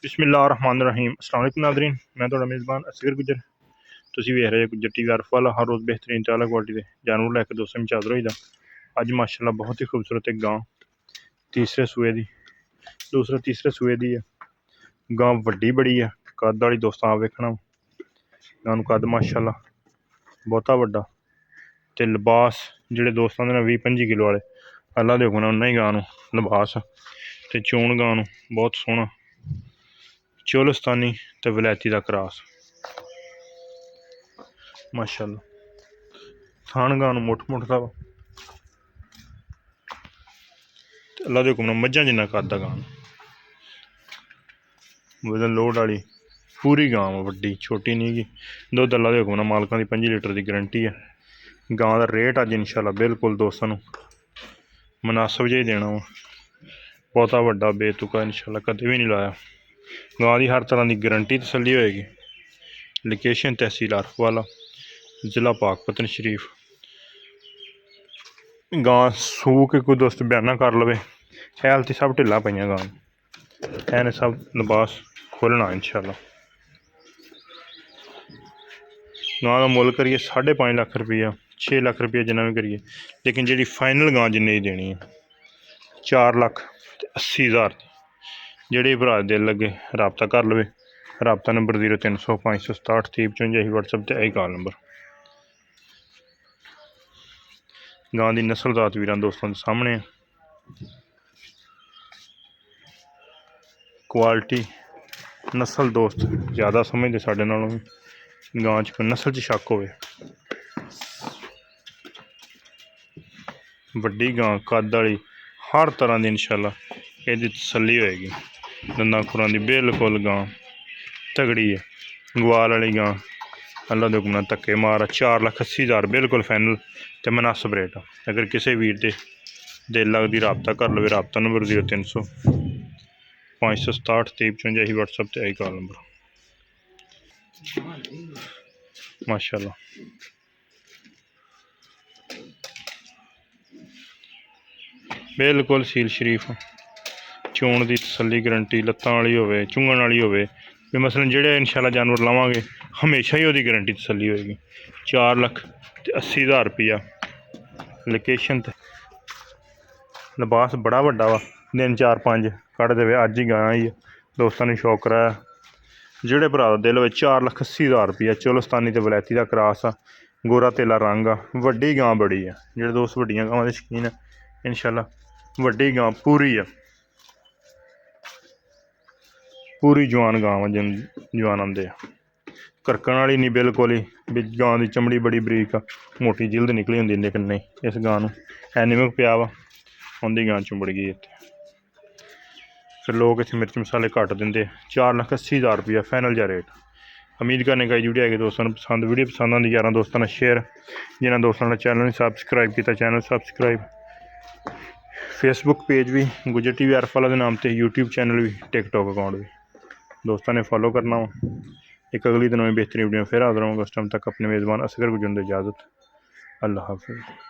बिस्मिल्लाहिर्रहमानिर्रहीम अस्सलाम वालेकुम नाज़रीन, मैं तुहाडा मेज़बान असगर गुजर। तुसीं वेख रहे हो गुजर टीवी आरफ वाला हर रोज़ बेहतरीन ते आला क्वालिटी दे जानवर लैके दोस्तों में हाज़र होई दा। अज माशाअल्लाह बहुत ही खूबसूरत एक गां तीसरे सूए दी दूसरे तीसरे सूए दी है। गां वड्डी बड़ी है, कद वाली दोस्तों आप वेखना गां नूं कद माशाअल्लाह बहुता वड्डा ते लिबास जिहड़े दोस्त आंदे ने 20-25 किलो वाले अल्लाह दे हुक्म नाल उन्ना ही गां नूं लिबास ते चोण गां नूं बहुत सोहना चोलस्तानी ते वलैती दा क्रॉस माशाअल्लाह। थान गां नूं मुठ मुठ दा वा ते अल्लाह दे हुक्म नाल मज्झां जिन्ना कद दा गां वजन लोड वाली पूरी गां वड्डी छोटी नहीं गी। दुद्ध अल्लाह दे हुक्म नाल मालकां दी 5 लीटर की गारंटी है। गां दा रेट अज इंशाअल्लाह बिल्कुल दोस्तों मुनासिब जिहा देना वा, बहुता वड्डा बेतुका इंशाअल्लाह कदे भी नहीं लाया। गां की हर तरह की गारंटी तसल्ली होएगी। लोकेशन तहसील आरफ वाला जिला पाकपतन शरीफ। गां सूह के कोई दोस्त बयाना कर लवे हैल तो सब ढिला पाइया गां है सब लिबास खोलना इंशाअल्लाह। गां का मुल करिए 5.5 लाख रुपया 6 लाख रुपया जिन्ना भी करिए, लेकिन जी फाइनल गां जिन्ने की देनी है 4,80,000 जेह्ड़े भरा दिल लगे रबता कर लवे। रबता नंबर 0300 567 3055 व्हाट्सएप ते आई कॉल नंबर। गां की नस्ल जात वीरां दोस्तों के सामने क्वालिटी नस्ल दोस्त ज़्यादा समझते साढ़े नालों भी। गां च कोई नस्ल च शक होवे वड्डी गां कद वाली हर तरह की इंशाअल्लाह ये तसल्ली होएगी। दंदा खुरां की बिल्कुल गां तगड़ी है। ग्वाल वाली गां अल्लाह दे हुक्म नाल धक्के मार 4,80,000 बिल्कुल फाइनल ते मुनासिब रेट। अगर किसी वीर दे दिल लगदी रबता कर लवे। रबता नंबर 0300 567 3055 व्हाट्सएप ते आई कॉल नंबर। माशाअल्लाह बिल्कुल सील शरीफ चोण की तसल्ली गारंटी लत्तां वाली होवे चुंगण वाली होवे भी मसलन जेह्ड़े इंशाअल्लाह जानवर लवांगे हमेशा ही उसकी गारंटी तसल्ली होएगी। 4,80,000 रुपया लोकेशन ते लिबास बड़ा वड्डा वा दिन 4-5 कढ़ देवे। अज ही गां आई दोस्तों ने शौक कराया जेह्ड़े भरा दा दिल होवे 4,80,000 रुपया चोलस्तानी ते वलैती का क्रॉस आ गोरा तेला रंग आ वड्डी गां बड़ी है। जेह्ड़े दोस्त वड्डियां गावां दे शकीन है इंशाअल्लाह वड्डी गां पूरी है पूरी जवान गां जवान आंदे करकन वाली नहीं बिल्कुल ही भी गां की चमड़ी बड़ी बरीक आ मोटी जिल्द निकली होंदी, लेकिन नहीं इस गां नूं एनीमिक पिया वा उंदी गां चुंबड़ गई इत्थे। फिर लोग इत्थे मिर्च मसाले घट्ट दिंदे 4,80,000 रुपया फाइनल जा रेट। उम्मीद करने का वीडियो है कि दोस्तों ने पसंद वीडियो पसंद आती यार दोस्तों ने शेयर जिन्हें दोस्तों ने चैनल ने सबसक्राइब किया चैनल सबसक्राइब। फेसबुक पेज भी गुजर टीवी आरफ वाला नाम से यूट्यूब चैनल भी टिकटॉक अकाउंट भी दोस्तों ने फॉलो करना वा। एक अगली दिन में बेहतरीन वीडियो फिर हाजिर होंगे। उस टाइम तक अपने मेज़बान असगर गुजर इजाज़त। अल्लाह हाफिज़।